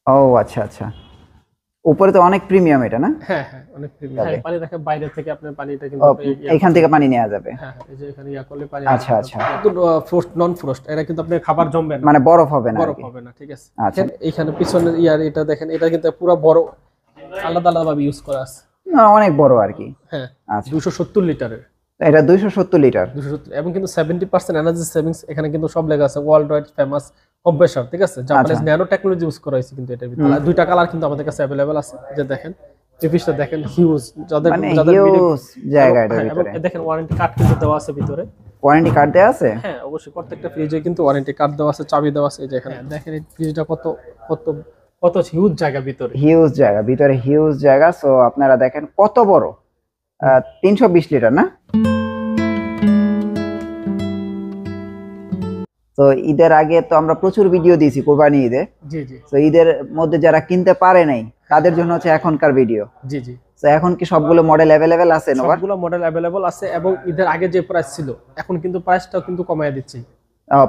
ও আচ্ছা আচ্ছা, উপরে তো অনেক প্রিমিয়াম এটা না? হ্যাঁ হ্যাঁ, অনেক প্রিমিয়াম। হ্যাঁ, পানি রাখা বাইরে থেকে আপনার পানিটা ও, কিন্তু এখান থেকে পানি নেওয়া যাবে। হ্যাঁ হ্যাঁ, এই যে এখানে করলে পানি আচ্ছা আচ্ছা, কিন্তু ফ্রোস্ট নন ফ্রোস্ট, এটা কিন্তু আপনার খাবার জমবে না, মানে বরফ হবে না বরফ হবে না, ঠিক আছে। আচ্ছা, এখানে পিছনে এটা দেখেন, এটা কিন্তু পুরো বড় আলাদা আলাদা ভাবে ইউজ করা আছে, অনেক বড় আর কি। হ্যাঁ, আচ্ছা, 270 লিটারের। এটা 270 লিটার। 270, এবং কিন্তু 70% এনার্জি সেভিংস এখানে কিন্তু সব লেখা আছে, ওয়ার্ল্ড ওয়াইড ফেমাস কম্প্রেসর, ঠিক আছে। জাপানিজ ন্যানো টেকনোলজি ইউজ করা হয়েছে কিন্তু এটার ভিতরে। দুইটা কালার কিন্তু আমাদের কাছে अवेलेबल আছে, যে দেখেন টিভিসটা দেখেন, হিউজ, যাদের হিউজ জায়গা এটার ভিতরে। দেখেন ওয়ারেন্টি কার্ড কিন্তু দেওয়া আছে ভিতরে। ওয়ারেন্টি কার্ড দেওয়া আছে? হ্যাঁ অবশ্যই, প্রত্যেকটা ফ্রিজে কিন্তু ওয়ারেন্টি কার্ড দেওয়া আছে, চাবি দেওয়া আছে। এই যে এখানে দেখেন এই ফ্রিজটা কত কত কত হিউজ জায়গা ভিতরে, হিউজ জায়গা ভিতরে, হিউজ জায়গা। সো আপনারা দেখেন কত বড়, 320 লিটার না? তো ঈদের আগে তো আমরা প্রচুর ভিডিও দিয়েছি কোরবানি ঈদে। জি জি। তো ঈদের মধ্যে যারা কিনতে পারে নাই তাদের জন্য হচ্ছে এখনকার ভিডিও। জি জি। তো এখন কি সবগুলো মডেল अवेलेबल আছে? সবগুলো মডেল अवेलेबल আছে, এবং ঈদের আগে যে প্রাইস ছিল এখন কিন্তু প্রাইসটাও কিন্তু কমায় দিচ্ছি।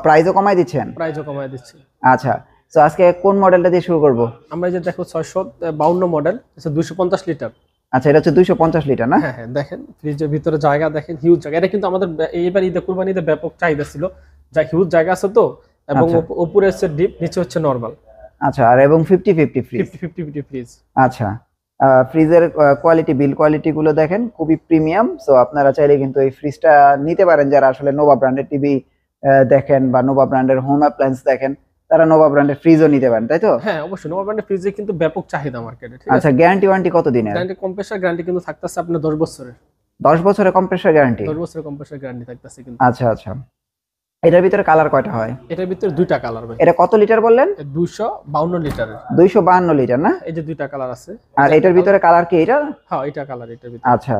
প্রাইসও কমায় দিচ্ছেন? প্রাইসও কমায় দিচ্ছি। আচ্ছা, তো আজকে কোন মডেলটা দিয়ে শুরু করব? আমরা যে দেখো 652 মডেল, এটা 250 লিটার। আচ্ছা, এটা হচ্ছে 250 লিটার না? হ্যাঁ হ্যাঁ, দেখেন ফ্রিজের ভিতরে জায়গা দেখেন, হিউজ জায়গা। এটা কিন্তু আমাদের এইবার ঈদে কুরবানিতে ব্যাপক চাহিদা ছিল, যা হিউজ জায়গা আছে তো, এবং উপরে হচ্ছে ডিপ, নিচে হচ্ছে নরমাল। আচ্ছা, আর এবং 50-50 ফ্রিজ? 50-50 ফ্রিজ। আচ্ছা, ফ্রিজের কোয়ালিটি, বিল কোয়ালিটি গুলো দেখেন খুবই প্রিমিয়াম। সো আপনারা চাইলে কিন্তু এই ফ্রিজটা নিতে পারেন, যারা আসলে নোভা ব্র্যান্ডের টিভি দেখেন বা নোভা ব্র্যান্ডের হোম অ্যাপ্লায়েন্স দেখেন, তারা নোভা ব্র্যান্ডের ফ্রিজও নিতে পারেন, তাই তো? হ্যাঁ অবশ্যই, নোভা ব্র্যান্ডের ফ্রিজে কিন্তু ব্যাপক চাহিদা মার্কেটে, ঠিক আছে। আচ্ছা, গ্যারান্টি ওয়ারেন্টি কত দিনের? গ্যারান্টি কম্প্রেসর গ্যারান্টি কিন্তু থাকতেছে আপনার 10 বছরের। 10 বছরের কম্প্রেসর গ্যারান্টি? 10 বছরের কম্প্রেসর গ্যারান্টি থাকতেছে কিন্তু। আচ্ছা আচ্ছা, এটার ভিতরে কালার কয়টা হয়? এটার ভিতরে দুইটা কালার ভাই। এটা কত লিটার বললেন? 252 লিটারের। 252 লিটার না? এই যে দুইটা কালার আছে। আর এটার ভিতরে কালার কি এটা? হ্যাঁ, এটা কালার এটার ভিতরে। আচ্ছা,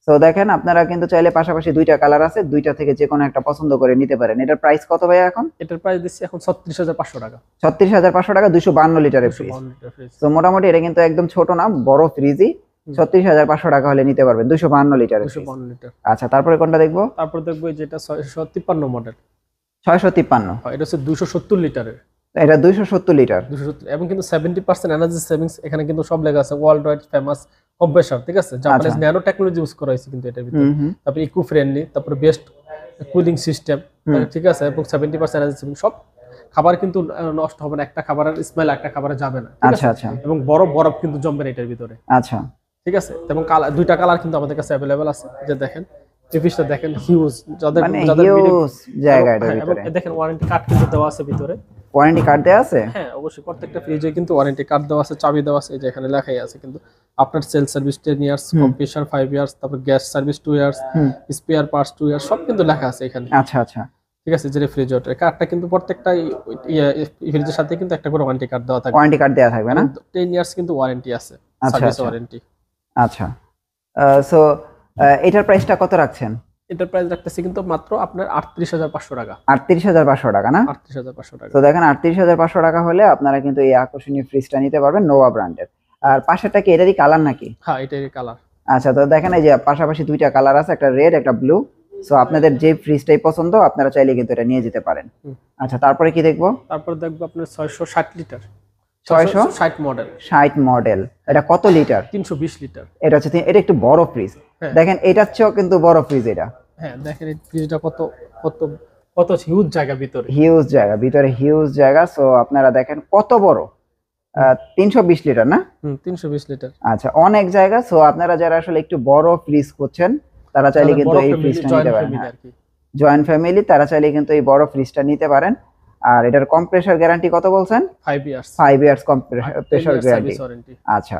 সো দেখেন আপনারা কিন্তু চাইলে পাশাপাশি দুইটা কালার আছে, দুইটা থেকে যে কোনো একটা পছন্দ করে নিতে পারেন। এটার প্রাইস কত ভাই এখন? এটার প্রাইস দিচ্ছি এখন 36500 টাকা। 36500 টাকা 252 লিটারের ফ্রিজ। তো মোটামুটি এটা কিন্তু একদম ছোট না, বড় ফ্রিজই। 36500 টাকা হলে নিতে পারবেন 252 লিটারের। 252 লিটার। আচ্ছা, তারপরে কোনটা দেখবো? তারপর দেখবো যেটা 653 মডেল। 653? হ্যাঁ, এটা হচ্ছে 270 লিটারের। এটা 270 লিটার। 270, এবং কিন্তু 70% এনার্জি সেভিংস এখানে কিন্তু সব লেখা আছে, ওয়ার্ল্ড ওয়াইড ফেমাস কম্প্রেসর, ঠিক আছে। জাপানিজ ন্যানো টেকনোলজি ইউজ করা হয়েছে কিন্তু এটার ভিতরে। তারপর ইকো ফ্রেন্ডলি, তারপর বেস্ট কুলিং সিস্টেম, ঠিক আছে, এবং 70% এনার্জি সেভিং। সব খাবার কিন্তু নষ্ট হবে না, একটা খাবারের স্মেল একটা খাবারে যাবে না, ঠিক আছে। আচ্ছা, এবং বরফ কিন্তু জমবে না এটার ভিতরে। আচ্ছা, ঠিক আছে, এবং দুইটা কালার কিন্তু আমাদের কাছে अवेलेबल আছে, যে দেখেন টিভিসটা দেখেন, হিউজ, যাদের হিউজ জায়গা এটার ভিতরে। দেখেন ওয়ারেন্টি কার্ড কিন্তু দেওয়া আছে ভিতরে। ওয়ারেন্টি কার্ড দেওয়া আছে? হ্যাঁ অবশ্যই, প্রত্যেকটা ফ্রিজে কিন্তু ওয়ারেন্টি কার্ড দেওয়া আছে, চাবি দেওয়া আছে। এই যে এখানে লেখাই আছে কিন্তু, আপনার cell service 10 years, compressor 5 years, তারপর gas service 2 years, spare parts 2 years, সব কিন্তু লেখা আছে এখানে। আচ্ছা আচ্ছা, ঠিক আছে। যে রেফ্রিজারেটর কার্ডটা কিন্তু প্রত্যেকটা ফ্রিজের সাথে কিন্তু একটা করে ওয়ারেন্টি কার্ড দেওয়া থাকবে। ওয়ারেন্টি কার্ড দেওয়া থাকবে না? 10 ইয়ার্স কিন্তু ওয়ারেন্টি আছে, সার্ভিস ওয়ারেন্টি। আচ্ছা, সো এটার প্রাইসটা কত রাখছেন? এটার প্রাইস রাখতেছি কিন্তু মাত্র আপনার 38500 টাকা। 38500 টাকা না? 38500 টাকা। তো দেখেন 38500 টাকা হলে আপনারা কিন্তু এই আকর্ষণীয় ফ্রিজটা নিতে পারবেন নোভা ব্র্যান্ডের। আর পাশেরটা কি এটারই কালার নাকি? হ্যাঁ, এটারই কালার। আচ্ছা, তো দেখেন এই যে পাশাপাশি দুইটা কালার আছে, একটা রেড একটা ব্লু। সো আপনাদের যে ফ্রিজটাই পছন্দ আপনারা চাইলে কিন্তু এটা নিয়ে যেতে পারেন। আচ্ছা, তারপরে কি দেখবো? তারপর দেখবো আপনার 660 লিটার। 660 মডেল। 60 মডেল। এটা কত লিটার? 320 লিটার। এটা হচ্ছে, এটা একটু বড় ফ্রিজ। দেখেন এটার চেয়েও কিন্তু বড় ফ্রিজ এটা। হ্যাঁ, দেখেন এই ফ্রিজটা কত কত কত হিউজ জায়গা ভিতরে, হিউজ জায়গা ভিতরে, হিউজ জায়গা। সো আপনারা দেখেন কত বড়, 320 লিটার না? 320 লিটার। আচ্ছা, অনেক জায়গা। সো আপনারা যারা আসলে একটু বড় ফ্রিজ করছেন তারা চাইলে কিন্তু এই ফ্রিজটা নিতে পারেন। জয়েন্ট ফ্যামিলি, তারা চাইলে কিন্তু এই বড় ফ্রিজটা নিতে পারেন। আর এটার কম্প্রেসর গ্যারান্টি কত বলছেন? 5 ইয়ার্স। 5 years compressor guarantee. আচ্ছা,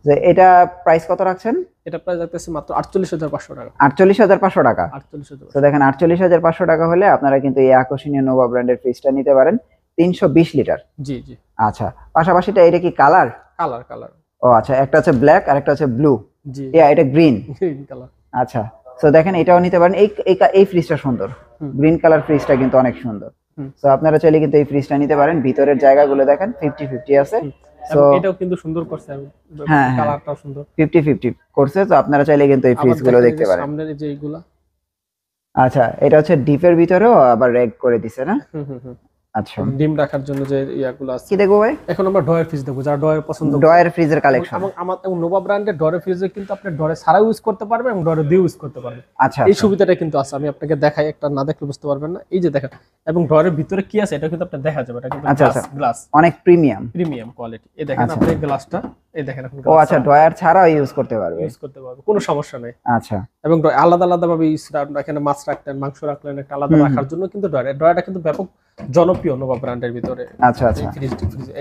যে এটা প্রাইস কত রাখছেন? এটা প্রাইস রাখতেছি মাত্র 48500 টাকা। 48500 টাকা। 48000। তো দেখেন 48500 টাকা হলে আপনারা কিন্তু এই আকর্ষণীয় নোভা ব্র্যান্ডের ফ্রিজটা নিতে পারেন, 320 লিটার। জি জি। আচ্ছা, পাশাপাশিটা এটা কি কালার? কালার। ও আচ্ছা, একটা হচ্ছে ব্ল্যাক আর একটা হচ্ছে ব্লু। জি, এটা গ্রিন কালার। আচ্ছা, সো দেখেন এটাও নিতে পারেন। এই ফ্রিজটা সুন্দর, গ্রিন কালার ফ্রিজটা কিন্তু অনেক সুন্দর। সো আপনারা চাইলে কিন্তু এই ফ্রিজটা নিতে পারেন। ভিতরের জায়গাগুলো দেখেন 50-50 আছে। সো এটাও কিন্তু সুন্দর করছে, কালারটাও সুন্দর, 50-50 করছে। তো আপনারা চাইলে কিন্তু এই ফ্রিজগুলো দেখতে পারেন। সামনের যে এইগুলা। আচ্ছা, এটা হচ্ছে ডিপের ভিতরেও আবার রেগ করে দিছে না? আচ্ছা, ডিম রাখার জন্য যে ইয়াগুলো আছে। কি দেখবো ভাই? এখন আমরা ডয়ের ফ্রিজ দেখবো, যারা ডয়ের পছন্দ করে। ডয়ের ফ্রিজের কালেকশন। এবং আমার নোভা ব্র্যান্ডের ডয়ের ফ্রিজে কিন্তু আপনি ডয়ে ছাড়াও ইউজ করতে পারবেন এবং ডয়ে দিয়ে ইউজ করতে পারবেন। আচ্ছা, এই সুবিধাটা কিন্তু আছে, আমি আপনাকে দেখাই, একটা না দেখলে বুঝতে পারবেন না। এই যে দেখেন, এবং ডয়ের ভিতরে কি আছে এটা কিন্তু আপনি দেখা যাবে, এটা কিন্তু গ্লাস, অনেক প্রিমিয়াম কোয়ালিটি। এই দেখেন আপনি গ্লাসটা, এই দেখেন এখন ও আচ্ছা, ডয়ার ছাড়াও ইউজ করতে পারবে, কোনো সমস্যা নেই। আচ্ছা, এবং আলাদা আলাদা ভাবে এখানে মাছ রাখলেন, মাংস রাখলেন, একটা আলাদা রাখার জন্য কিন্তু ডয়ারটা কিন্তু ব্যাপক জনপ্রিয় নোভা ব্র্যান্ডের ভিতরে। আচ্ছা আচ্ছা,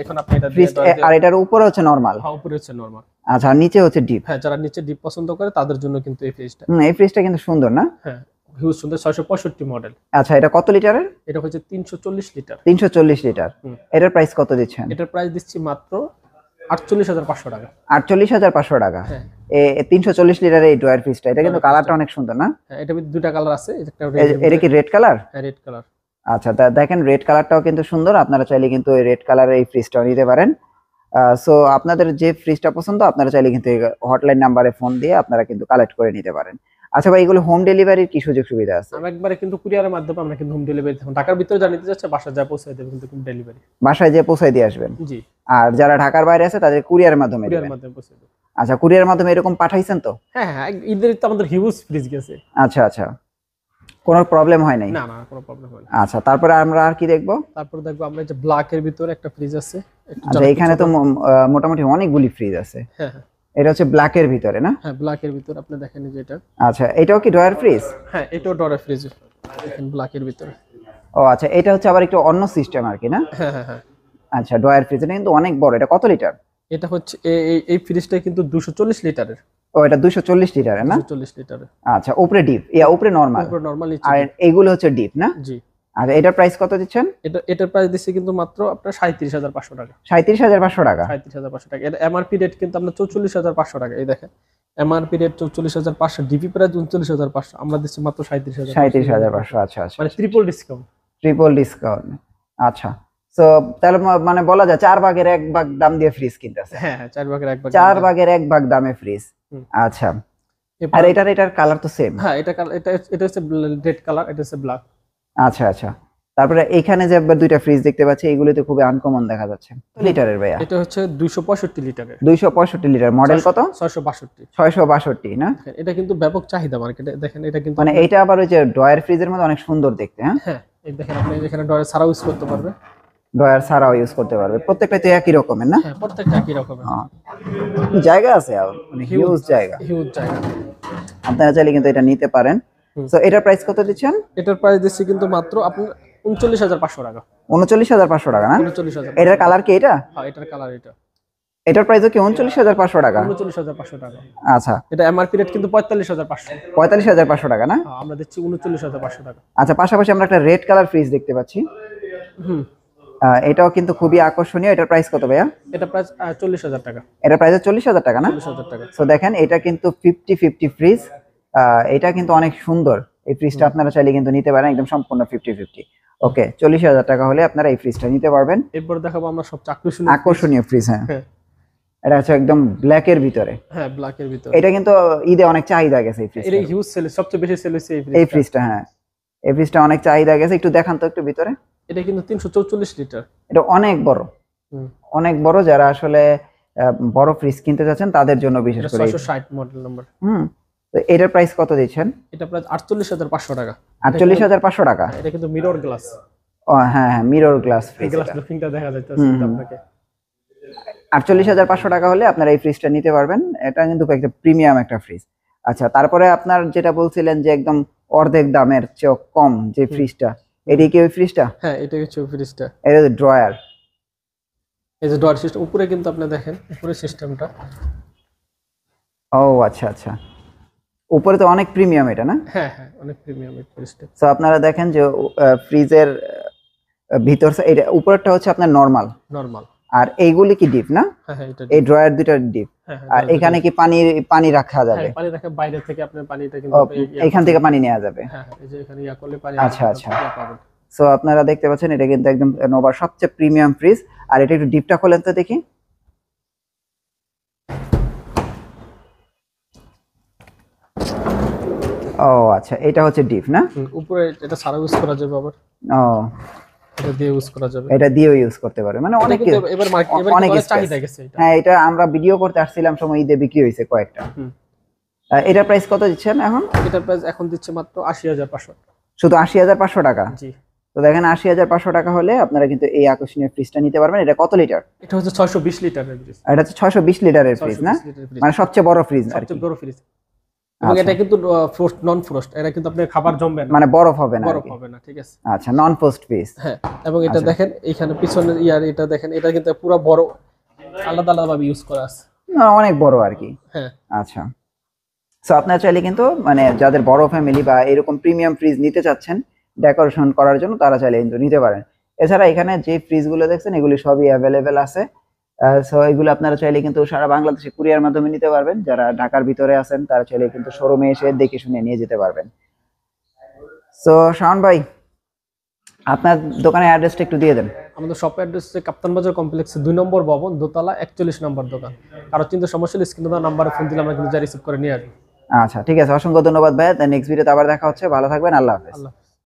এখন আপনি এটা দিয়ে আর এটার উপরে হচ্ছে নরমাল? হ্যাঁ, উপরে হচ্ছে নরমাল। আচ্ছা, নিচে হচ্ছে ডিপ? হ্যাঁ, যারা নিচে ডিপ পছন্দ করে তাদের জন্য কিন্তু এই ফ্রিজটা। এই ফ্রিজটা কিন্তু সুন্দর না? হ্যাঁ, হিউজ সুন্দর, 665 মডেল। আচ্ছা, এটা কত লিটারের? এটা হচ্ছে 340 লিটার। 340 লিটার। এটার প্রাইস কত দিচ্ছেন? এটার প্রাইস দিচ্ছি মাত্র 48,500 টাকা। 48,500 টাকা। হ্যাঁ, 340 লিটারের এই ড্রয়ার ফ্রিজটা, এটা কিন্তু কালারটা অনেক সুন্দর না? হ্যাঁ, এটা দুইটা কালার আছে, এটা কি রেড কালার? হ্যাঁ, রেড কালার। আচ্ছা, দেখেন রেড কালারটাও কিন্তু সুন্দর, আপনারা চাইলে কিন্তু এই রেড কালারের এই ফ্রিজটাও নিতে পারেন। সো আপনাদের যে ফ্রিজটা পছন্দ আপনারা চাইলে কিন্তু হটলাইন নাম্বারে ফোন দিয়ে আপনারা কিন্তু কালেক্ট করে নিতে পারেন। আচ্ছা ভাই, এগুলো হোম ডেলিভারির কি সুযোগ সুবিধা আছে? আমরা একবারে কিন্তু কুরিয়ারের মাধ্যমে আমরা কিন্তু হোম ডেলিভারি দেব। ঢাকার ভিতরে যা নিতে যাচ্ছে বাসায় যা পৌঁছে দেব, কিন্তু ডেলিভারি বাসায় যে পৌঁছে দিয়ে আসবেন? জি। আর যারা ঢাকার বাইরে আছে তাদের কুরিয়ারের মাধ্যমে পৌঁছে দেব। আচ্ছা, কুরিয়ারের মাধ্যমে এরকম পাঠাইছেন তো? হ্যাঁ হ্যাঁ, ঈদের তো আমাদের হিউজ ফ্রিজ গেছে। আচ্ছা আচ্ছা, কোনো প্রবলেম হয় নাই? না না, কোনো প্রবলেম হয় না। আচ্ছা, তারপরে আমরা আর কি দেখবো? তারপর দেখবো আমরা যে ব্ল্যাকের ভিতরে একটা ফ্রিজ আছে। আচ্ছা, এখানে তো মোটামুটি অনেকগুলি ফ্রিজ আছে। হ্যাঁ হ্যাঁ, এটা হচ্ছে ব্ল্যাকের ভিতরে না? হ্যাঁ, ব্ল্যাকের ভিতরে আপনি দেখেন যে এটা। আচ্ছা, এটাও কি ড্রয়ার ফ্রিজ? হ্যাঁ, এটাও ডয়ার ফ্রিজ, দেখেন ব্ল্যাকের ভিতরে। ও আচ্ছা, এটা হচ্ছে আবার একটু অন্য সিস্টেম আর কি না? হ্যাঁ হ্যাঁ হ্যাঁ। আচ্ছা, ড্রয়ার ফ্রিজ, এটা কিন্তু অনেক বড়। এটা কত লিটার? এটা হচ্ছে এই ফ্রিজটা কিন্তু 240 লিটারের। ও, এটা 240 লিটারের না? 240 লিটারের। আচ্ছা, উপরে ডিপ, উপরে নরমাল? উপরে নরমাল, আর এইগুলো হচ্ছে ডিপ না? জি। আচ্ছা, এটার প্রাইস কত দিচ্ছেন? এটার প্রাইস দিচ্ছি কিন্তু মাত্র আপনার 37,500 টাকা। 37,500 টাকা? 37,500 টাকা। এটা এমআরপি রেট কিন্তু আপনার 44,500 টাকা। এই দেখেন, এমআরপি রেট 44,500, ডিপি প্রাইস 39,500, আমরা দিচ্ছি মাত্র 37,500। 37,500, আচ্ছা আচ্ছা, মানে ট্রিপল ডিসকাউন্ট। Triple discount. আচ্ছা, সো তাহলে মানে বলা যায় 4 ভাগের 1 ভাগ দাম দিয়ে ফ্রিজ কিনতেছে? হ্যাঁ হ্যাঁ, 4 ভাগের 1 ভাগ। 4 ভাগের 1 ভাগ দামে ফ্রিজ। আচ্ছা, আর এটার কালার তো সেম? হ্যাঁ, এটা হচ্ছে রেড কালার, এটা হচ্ছে ব্ল্যাক। আচ্ছা আচ্ছা, তারপরে এখানে যে দুইটা ফ্রিজ দেখতে পাচ্ছি, এগুলোতে খুবই আনকমন দেখা যাচ্ছে। লিটারের ভাইয়া? এটা হচ্ছে 265 লিটারের। 265 লিটার। মডেল কত? 662। 662 না? এটা কিন্তু ব্যাপক চাহিদা মার্কেটে। দেখেন, এটা কিন্তু মানে এটা আবার ওই যে ড্রয়ার ফ্রিজের মধ্যে অনেক সুন্দর দেখতে। হ্যাঁ হ্যাঁ, এই দেখেন আপনি এখানে ডয়ার ছাড়াও ইউজ করতে পারবে, ড্রয়ার ছাড়াও ইউজ করতে পারবে। প্রত্যেকটা তো একই রকমের না? হ্যাঁ, প্রত্যেকটা একই রকমের। জায়গা আছে, মানে হিউজ জায়গা। হিউজ জায়গা। আপনারা চাইলে কিন্তু এটা নিতে পারেন। সো এটার প্রাইস কত দিচ্ছেন? এটার প্রাইস দিচ্ছি কিন্তু মাত্র আপনার 39,500 টাকা। 39,500 টাকা না? 39,000। এটার কালার কি এটা? হ্যাঁ, এটার কালার এটা। এটার প্রাইসও কি 39,500 টাকা? 39,500 টাকা। আচ্ছা, এটা এমআরপি রেট কিন্তু 45,500। 45,500 টাকা না? হ্যাঁ, আমরা দিচ্ছি 39,500 টাকা। আচ্ছা, পাশাপাশি আমরা একটা রেড কালার ফ্রিজ দেখতে পাচ্ছি। এটাও কিন্তু খুবই আকর্ষণীয়। এটার প্রাইস কত ভাইয়া? এটা প্রাইস 40,000 টাকা। এটার প্রাইস 40,000 টাকা না? 40,000 টাকা। সো দেখেন, এটা কিন্তু 50-50 ফ্রিজ। এটা কিন্তু অনেক সুন্দর। এই ফ্রিজটা আপনারা চাইলে কিন্তু নিতে পারেন, একদম সম্পূর্ণ 50-50। ওকে, 40,000 টাকা হলে আপনারা এই ফ্রিজটা নিতে পারবেন। এরপর দেখাবো আমরা সবচেয়ে আকর্ষণীয় ফ্রিজ। হ্যাঁ, এটা হচ্ছে একদম ব্ল্যাকের ভিতরে। হ্যাঁ, ব্ল্যাকের ভিতরে। এটা কিন্তু ঈদে অনেক চাহিদা গেছে এই ফ্রিজটা। এর হিউজ সেল, সবচেয়ে বেশি সেল হচ্ছে এই ফ্রিজটা। হ্যাঁ, এই ফ্রিজটা অনেক চাহিদা গেছে। একটু দেখান তো একটু ভিতরে। এটা কিন্তু 344 লিটার। এটা অনেক বড়, অনেক বড়। যারা আসলে বড় ফ্রিজ কিনতে যাচ্ছেন তাদের জন্য বিশেষ করে। 660 মডেল নাম্বার। তো এটার প্রাইস কত দিচ্ছেন? এটা প্রাইস 48,500 টাকা। 48,500 টাকা। এটা কিন্তু মিরর গ্লাস। ও হ্যাঁ হ্যাঁ, মিরর গ্লাস ফ্রিজ। গ্লাস লুকিংটা দেখা যাইতেছে আপনাকে। 48,500 টাকা হলে আপনারা এই ফ্রিজটা নিতে পারবেন। এটা কিন্তু একটা প্রিমিয়াম একটা ফ্রিজ। আচ্ছা, তারপরে আপনার যেটা বলছিলেন যে একদম অর্ধেক দামের চেয়ে কম যে ফ্রিজটা, এটাই কি ওই ফ্রিজটা? হ্যাঁ, এটাই হচ্ছে ওই ফ্রিজটা। এটা ড্রয়ার। এই যে ডয়ার সিস্টেম উপরে কিন্তু আপনি দেখেন, উপরে সিস্টেমটা। ও আচ্ছা আচ্ছা, উপরে তো অনেক প্রিমিয়াম এটা না? হ্যাঁ হ্যাঁ, অনেক প্রিমিয়াম এই ফ্রিজটা। সো আপনারা দেখেন যে ফ্রিজের ভিতর এটা উপরেরটা হচ্ছে আপনার নরমাল। আর এইগুলি কি ডিপ না? হ্যাঁ হ্যাঁ, এটা এই ড্রয়ার দুটো ডিপ। আর এখানে কি পানি রাখা যাবে? হ্যাঁ, পানি রাখা, বাইরে থেকে আপনি পানিটা কিন্তু এখান থেকে পানি নেওয়া যাবে। হ্যাঁ, এই যে এখানে ইয়া করলে পানি। আচ্ছা আচ্ছা, সো আপনারা দেখতে পাচ্ছেন এটা কিন্তু একদম নোভার সবচেয়ে প্রিমিয়াম ফ্রিজ। আর এটা একটু ডিপটা খোলেন তো দেখি। ও আচ্ছা, এটা হচ্ছে ডিপ না? উপরে এটা সারা ইউজ করা যাবে আবার। ও এটা দিয়ে ইউজ করা যাবে, এটা দিয়েও ইউজ করতে পারবে, মানে অনেক এবার অনেক চাহিদা গেছে এটা। হ্যাঁ, এটা আমরা ভিডিও করতে আসছিলাম সময় ঈদে বিক্রি হয়েছে কয়েকটা। এটার প্রাইস কত দিচ্ছেন এখন? এটার প্রাইস এখন দিচ্ছে মাত্র ৮০,৫০০, শুধু ৮০,৫০০ টাকা। জি। তো দেখেন ৮০,৫০০ টাকা হলে আপনারা কিন্তু এই আকর্ষণীয় ফ্রিজটা নিতে পারবেন। এটা কত লিটার? এটা হচ্ছে ৬২০ লিটারের ফ্রিজ। এটা হচ্ছে ৬২০ লিটারের ফ্রিজ না, মানে সবচেয়ে বড় ফ্রিজ আর কি, সবচেয়ে বড় ফ্রিজ। এবং এটা কিন্তু ফ্রোস্ট নন ফ্রোস্ট, এটা কিন্তু আপনি খাবার জমবে না, মানে বরফ হবে না, বরফ হবে না, ঠিক আছে। আচ্ছা, নন ফ্রোস্ট ফ্রিজ। হ্যাঁ, এবং এটা দেখেন এইখানে পিছনের এটা দেখেন, এটা কিন্তু পুরো বড় আলাদা আলাদা ভাবে ইউজ করা আছে, অনেক বড় আর কি। হ্যাঁ, আচ্ছা। সো আপনারা চাইলে কিন্তু মানে যাদের বড় ফ্যামিলি বা এরকম প্রিমিয়াম ফ্রিজ নিতে চাচ্ছেন ডেকোরেশন করার জন্য, তারা চাইলে কিন্তু নিতে পারেন। এছাড়া এখানে যে ফ্রিজগুলো দেখছেন এগুলি সবই অ্যাভেলেবেল আছে। সো এগুলো আপনারা চাইলে কিন্তু সারা বাংলাদেশে কুরিয়ার মাধ্যমে নিতে পারবেন। যারা ঢাকার ভিতরে আছেন তারা চাইলে কিন্তু শোরুমে এসে দেখে শুনে নিয়ে যেতে পারবেন। সো শাওন ভাই, আপনার দোকানের অ্যাড্রেসটা একটু দিয়ে দেন। আমাদের শপ অ্যাড্রেস হচ্ছে কাপ্তান বাজার কমপ্লেক্সে ২ নম্বর ভবন, দোতলা, ৪১ নম্বর দোকান। কারো চিন্তা সমস্যা হলে স্ক্রিনে দেওয়া নাম্বারে ফোন দিলে আমরা কিন্তু যা রিসিভ করে নিয়ে আসবো। আচ্ছা, ঠিক আছে, অসংখ্য ধন্যবাদ ভাই। নেক্সট ভিডিওতে আবার দেখা হচ্ছে, ভালো থাকবেন, আল্লাহ হাফেজ। আল্লাহ।